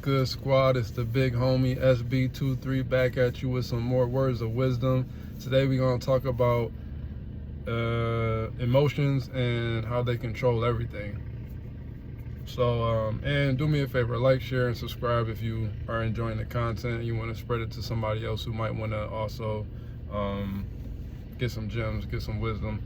good, squad? It's the big homie SB23 back at you with some more words of wisdom. Today we're going to talk about emotions and how they control everything. So, and do me a favor, like, share, and subscribe if you are enjoying the content and you want to spread it to somebody else who might want to also get some gems, get some wisdom.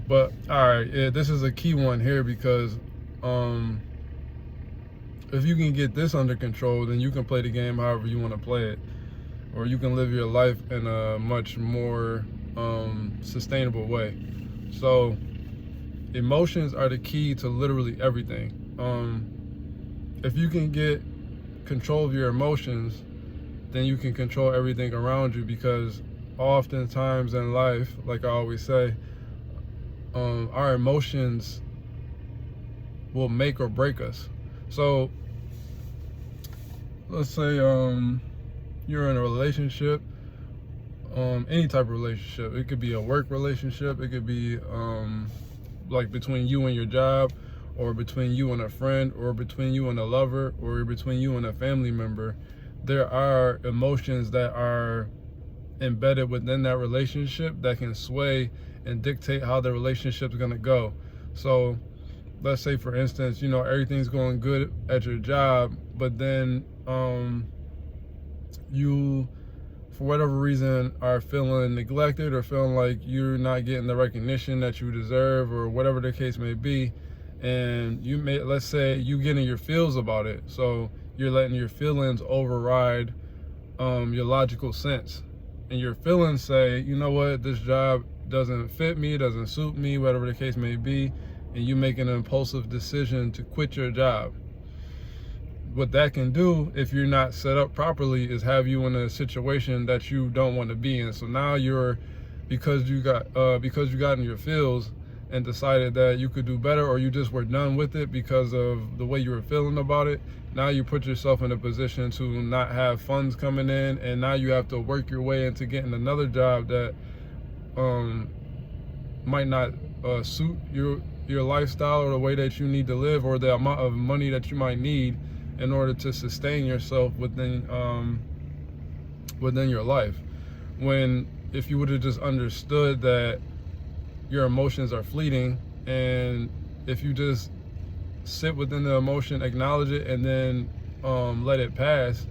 But, all right, this is a key one here because if you can get this under control, then you can play the game however you want to play it, or you can live your life in a much more sustainable way. So emotions are the key to literally everything. If you can get control of your emotions, then you can control everything around you, because oftentimes in life, like I always say, our emotions will make or break us. So let's say you're in a relationship, any type of relationship. It could be a work relationship, it could be like between you and your job, or between you and a friend, or between you and a lover, or between you and a family member. There are emotions that are embedded within that relationship that can sway and dictate how the relationship is going to go. So let's say, for instance, you know, everything's going good at your job, but then you, for whatever reason, are feeling neglected or feeling like you're not getting the recognition that you deserve, or whatever the case may be. And you may, let's say, you get in your feels about it. So you're letting your feelings override your logical sense. And your feelings say, you know what, this job doesn't fit me, doesn't suit me, whatever the case may be. And you make an impulsive decision to quit your job. What that can do, if you're not set up properly, is have you in a situation that you don't want to be in. So now you're, because you got in your feels and decided that you could do better, or you just were done with it because of the way you were feeling about it. Now you put yourself in a position to not have funds coming in, and now you have to work your way into getting another job that might not suit your lifestyle or the way that you need to live, or the amount of money that you might need in order to sustain yourself within your life. When, if you would have just understood that your emotions are fleeting, and if you just sit within the emotion, acknowledge it, and then let it pass,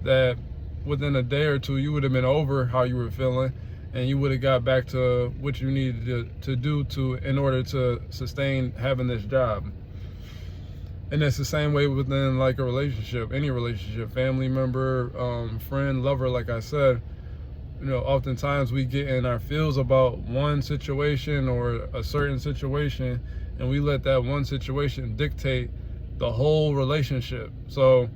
that within a day or two you would have been over how you were feeling, and you would have got back to what you needed to do in order to sustain having this job. And it's the same way within, like, a relationship, any relationship, family member, friend, lover. Like I said, you know, oftentimes we get in our feels about one situation or a certain situation, and we let that one situation dictate the whole relationship. So,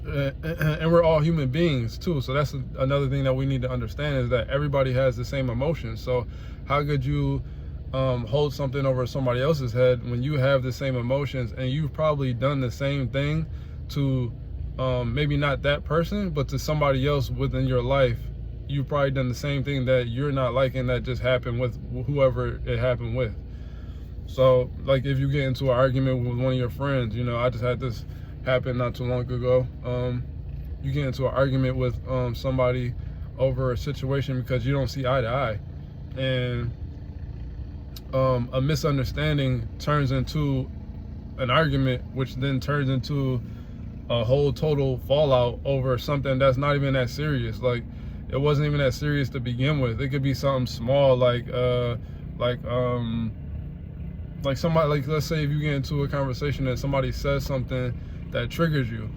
and we're all human beings too. So that's another thing that we need to understand, is that everybody has the same emotions. So how could you hold something over somebody else's head when you have the same emotions, and you've probably done the same thing to maybe not that person, but to somebody else within your life? You've probably done the same thing that you're not liking that just happened with whoever it happened with. So, like, if you get into an argument with one of your friends, you know, I just had this happen not too long ago. You get into an argument with somebody over a situation because you don't see eye to eye, and a misunderstanding turns into an argument, which then turns into a whole total fallout over something that's not even that serious. Like, it wasn't even that serious to begin with. It could be something small, like somebody, like, let's say if you get into a conversation and somebody says something that triggers you.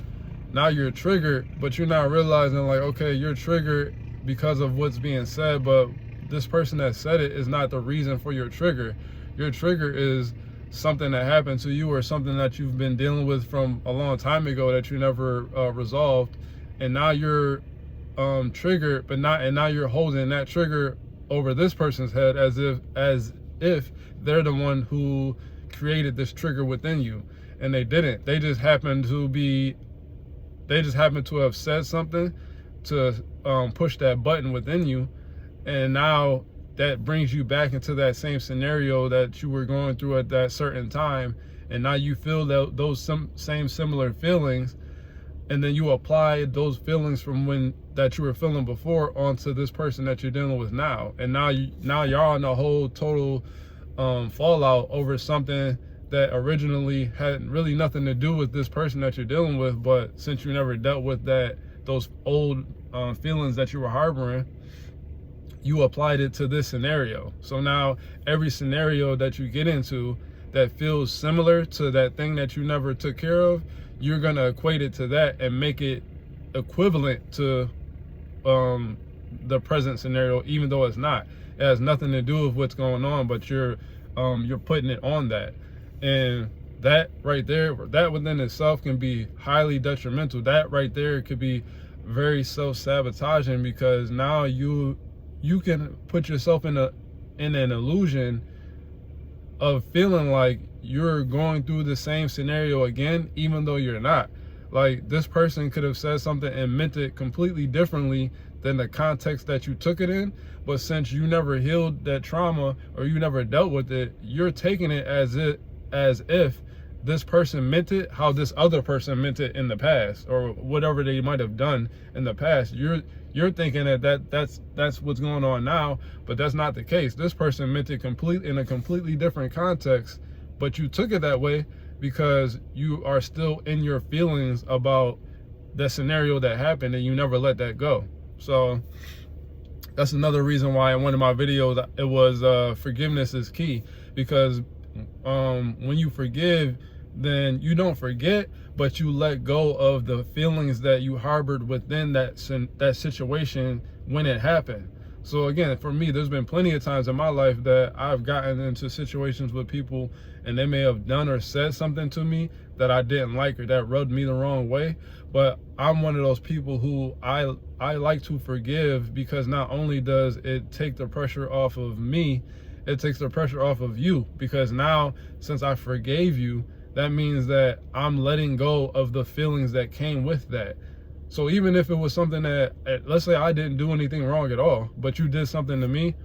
Now you're triggered, but you're not realizing, like, okay, you're triggered because of what's being said, but this person that said it is not the reason for your trigger. Your trigger is something that happened to you, or something that you've been dealing with from a long time ago that you never resolved, and now you're triggered, and now you're holding that trigger over this person's head as if they're the one who created this trigger within you, and they didn't. They just happened to have said something to push that button within you, and now that brings you back into that same scenario that you were going through at that certain time, and now you feel those same similar feelings, and then you apply those feelings from when that you were feeling before onto this person that you're dealing with now, and now y'all in a whole total fallout over something that originally had really nothing to do with this person that you're dealing with, but since you never dealt with those old feelings that you were harboring, you applied it to this scenario. So now every scenario that you get into that feels similar to that thing that you never took care of, you're gonna equate it to that and make it equivalent to the present scenario, even though it's not. It has nothing to do with what's going on, but you're putting it on that. And that right there, that within itself can be highly detrimental. That right there could be very self-sabotaging, because now you can put yourself in an illusion of feeling like you're going through the same scenario again, even though you're not. Like, this person could have said something and meant it completely differently than the context that you took it in, but since you never healed that trauma or you never dealt with it, you're taking it as if this person meant it how this other person meant it in the past, or whatever they might have done in the past. You're thinking that's what's going on now, but that's not the case. This person meant it in a completely different context, but you took it that way because you are still in your feelings about the scenario that happened, and you never let that go. So that's another reason why in one of my videos it was forgiveness is key, because when you forgive, then you don't forget, but you let go of the feelings that you harbored within that situation when it happened. So again, for me, there's been plenty of times in my life that I've gotten into situations with people and they may have done or said something to me that I didn't like or that rubbed me the wrong way. But I'm one of those people who I like to forgive, because not only does it take the pressure off of me, it takes the pressure off of you, because now since I forgave you, that means that I'm letting go of the feelings that came with that. So even if it was something that, let's say I didn't do anything wrong at all, but you did something to me,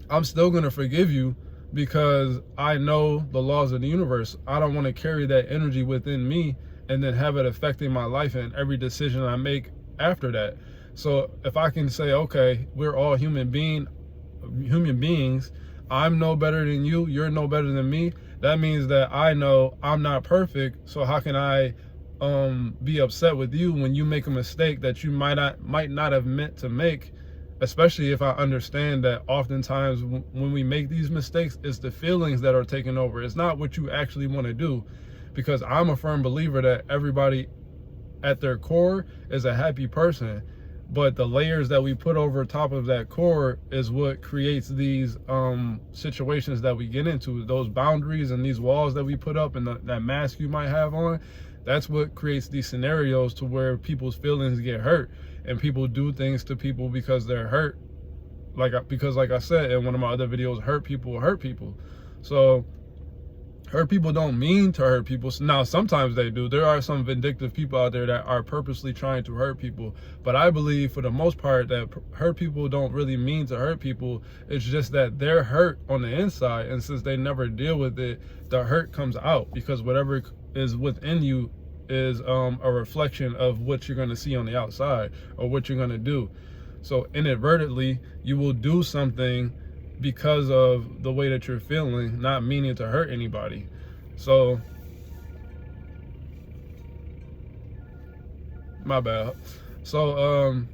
I'm still gonna forgive you, because I know the laws of the universe. I don't want to carry that energy within me and then have it affecting my life and every decision I make after that. So if I can say, okay, we're all human beings, I'm no better than you, you're no better than me, that means that I know I'm not perfect. So how can I be upset with you when you make a mistake that you might not have meant to make, especially if I understand that oftentimes when we make these mistakes, it's the feelings that are taking over. It's not what you actually want to do, because I'm a firm believer that everybody at their core is a happy person, but the layers that we put over top of that core is what creates these situations that we get into. Those boundaries and these walls that we put up and that mask you might have on, that's what creates these scenarios to where people's feelings get hurt and people do things to people because they're hurt. Like I said in one of my other videos, hurt people. So hurt people don't mean to hurt people. Now, sometimes they do. There are some vindictive people out there that are purposely trying to hurt people. But I believe for the most part that hurt people don't really mean to hurt people. It's just that they're hurt on the inside. And since they never deal with it, the hurt comes out, because whatever is within you is a reflection of what you're going to see on the outside or what you're going to do. So inadvertently, you will do something because of the way that you're feeling, not meaning to hurt anybody. So my bad. So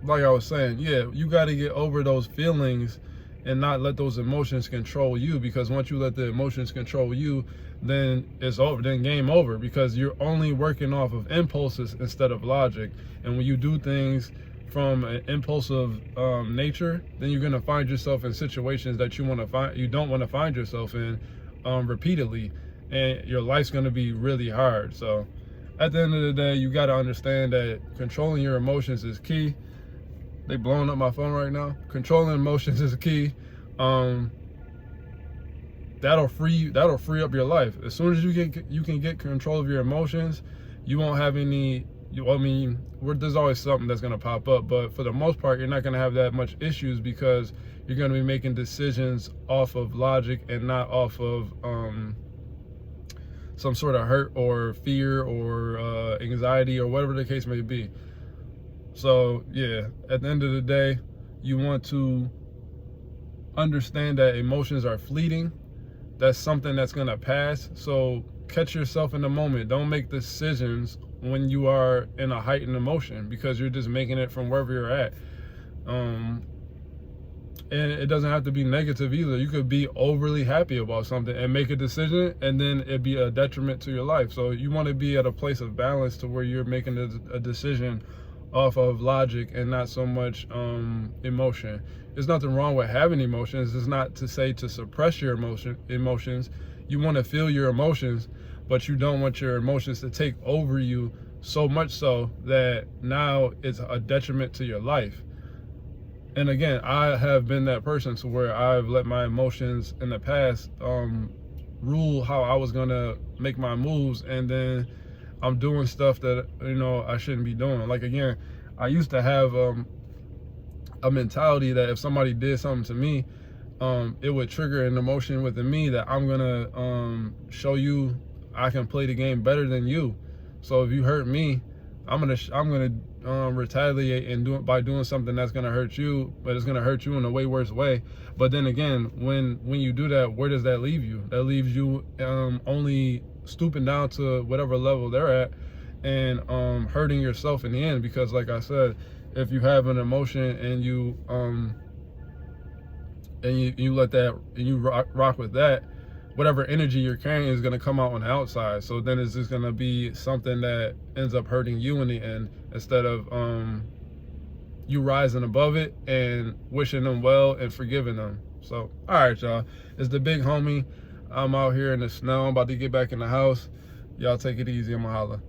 like I was saying, yeah, you got to get over those feelings and not let those emotions control you, because once you let the emotions control you, then it's over, then game over, because you're only working off of impulses instead of logic. And when you do things from an impulsive nature, then you're gonna find yourself in situations that you don't want to find yourself in repeatedly, and your life's gonna be really hard. So at the end of the day, you got to understand that controlling your emotions is key. They blowing up my phone right now. Controlling emotions is key. That'll free up your life. As soon as you can get control of your emotions, you won't have any. There's always something that's gonna pop up, but for the most part, you're not gonna have that much issues, because you're going to be making decisions off of logic and not off of some sort of hurt or fear or anxiety or whatever the case may be. So yeah, at the end of the day, you want to understand that emotions are fleeting. That's something that's going to pass. So catch yourself in the moment. Don't make decisions when you are in a heightened emotion, because you're just making it from wherever you're at. And it doesn't have to be negative either. You could be overly happy about something and make a decision, and then it'd be a detriment to your life. So you want to be at a place of balance to where you're making a decision off of logic and not so much emotion. There's nothing wrong with having emotions. It's not to say to suppress your emotions. You want to feel your emotions, but you don't want your emotions to take over you so much so that now it's a detriment to your life. And again, I have been that person to where I've let my emotions in the past rule how I was gonna make my moves, and then I'm doing stuff that, you know, I shouldn't be doing. Like, again, I used to have a mentality that if somebody did something to me, it would trigger an emotion within me that I'm gonna show you I can play the game better than you. So if you hurt me, I'm gonna retaliate and do it by doing something that's gonna hurt you, but it's gonna hurt you in a way worse way. But then again, when you do that, where does that leave you? That leaves you only stooping down to whatever level they're at, and hurting yourself in the end. Because like I said, if you have an emotion and you let that, and you rock with that, whatever energy you're carrying is going to come out on the outside. So then it's just going to be something that ends up hurting you in the end, instead of you rising above it and wishing them well and forgiving them. So, all right, y'all. It's the big homie. I'm out here in the snow. I'm about to get back in the house. Y'all take it easy. I'm going to holla.